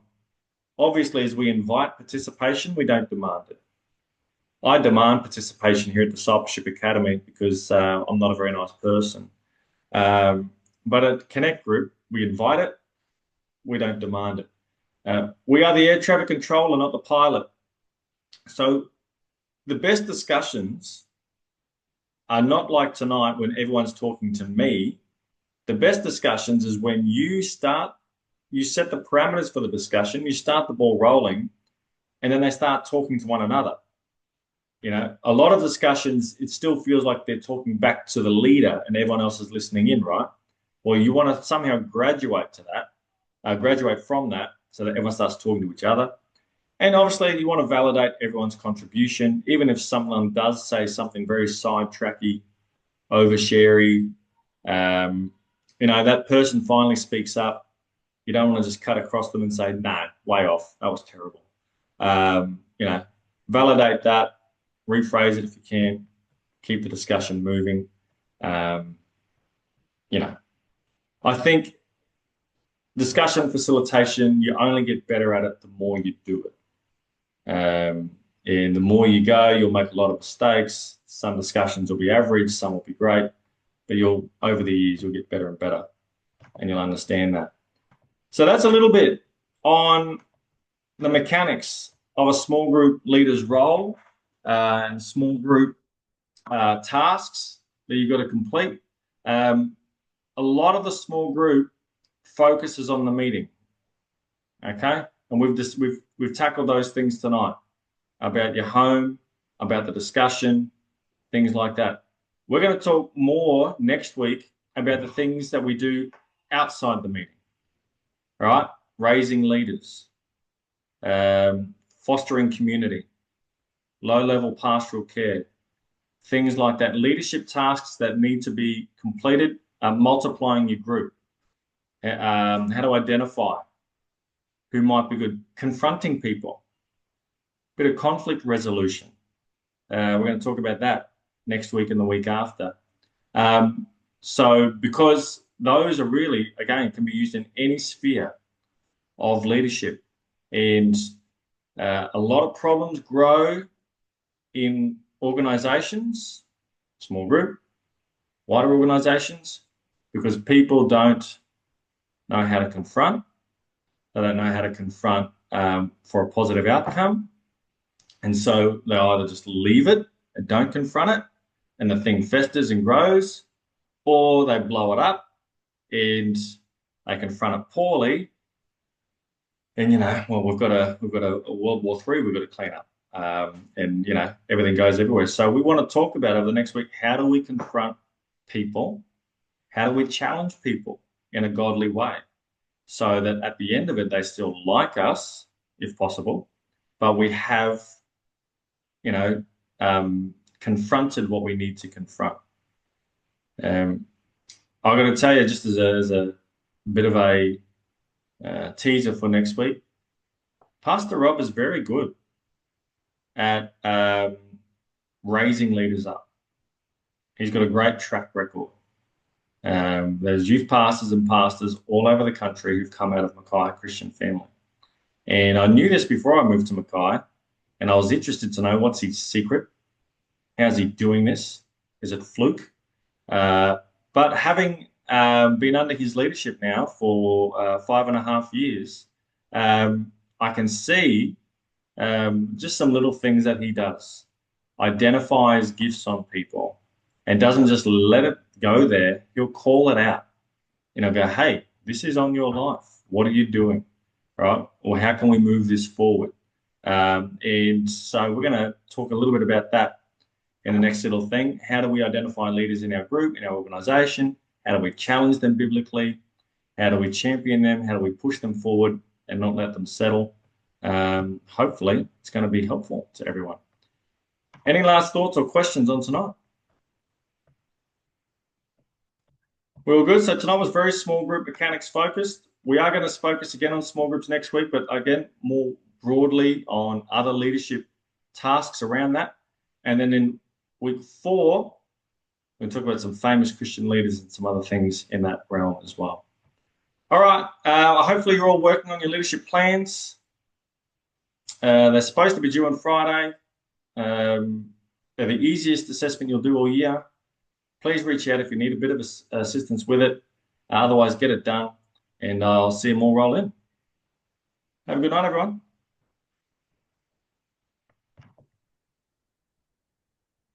obviously, as we invite participation, we don't demand it. I demand participation here at Discipleship Academy because I'm not a very nice person. But at Connect Group, we invite it, we don't demand it. We are the air traffic controller, not the pilot. So the best discussions are not like tonight when everyone's talking to me. The best discussions is when you set the parameters for the discussion, you start the ball rolling, and then they start talking to one another. A lot of discussions, it still feels like they're talking back to the leader and everyone else is listening in, right? Well, you want to somehow graduate from that so that everyone starts talking to each other. And obviously, you want to validate everyone's contribution, even if someone does say something very sidetracky, oversharey. That person finally speaks up. You don't want to just cut across them and say, "No, way off. That was terrible." Validate that, rephrase it if you can, keep the discussion moving. I think discussion facilitation, you only get better at it the more you do it. And the more you go, you'll make a lot of mistakes. Some discussions will be average, some will be great, but over the years, you'll get better and better, and you'll understand that. So that's a little bit on the mechanics of a small group leader's role and small group tasks that you've got to complete. A lot of the small group focuses on the meeting, okay? And we've tackled those things tonight about your home, about the discussion, things like that. We're going to talk more next week about the things that we do outside the meeting, right? Raising leaders, fostering community, low-level pastoral care, things like that. Leadership tasks that need to be completed, multiplying your group, how to identify who might be good, confronting people, bit of conflict resolution. We're going to talk about that next week and the week after. So because those are really, again, can be used in any sphere of leadership. And a lot of problems grow in organizations, small group, wider organizations, because people don't know how to confront. They don't know how to confront for a positive outcome. And so they either just leave it and don't confront it, and the thing festers and grows, or they blow it up and they confront it poorly. And we've got a World War III we've got to clean up, and everything goes everywhere. So we want to talk about over the next week, how do we confront people? How do we challenge people in a godly way, so that at the end of it they still like us, if possible, but we have confronted what we need to confront. I'm going to tell you, just as a bit of a teaser for next week, Pastor Rob is very good at raising leaders up. He's got a great track record. There's youth pastors and pastors all over the country who've come out of Mackay Christian family. And I knew this before I moved to Mackay, and I was interested to know what's his secret. How's he doing this? Is it fluke? But having been under his leadership now for 5.5 years, I can see just some little things that he does. Identifies gifts on people and doesn't just let it go there. He'll call it out. Go, hey, this is on your life. What are you doing? Right? Or how can we move this forward? And so we're going to talk a little bit about that in the next little thing. How do we identify leaders in our group, in our organization? How do we challenge them biblically? How do we champion them? How do we push them forward? and not let them settle. Hopefully, it's going to be helpful to everyone. Any last thoughts or questions on tonight? We were good. So tonight was very small group mechanics focused. We are going to focus again on small groups next week, but again, more broadly on other leadership tasks around that. And then in week 4, we'll talk about some famous Christian leaders and some other things in that realm as well. All right. Hopefully you're all working on your leadership plans. They're supposed to be due on Friday. They're the easiest assessment you'll do all year. Please reach out if you need a bit of assistance with it. Otherwise, get it done, and I'll see you all roll in. Have a good night, everyone.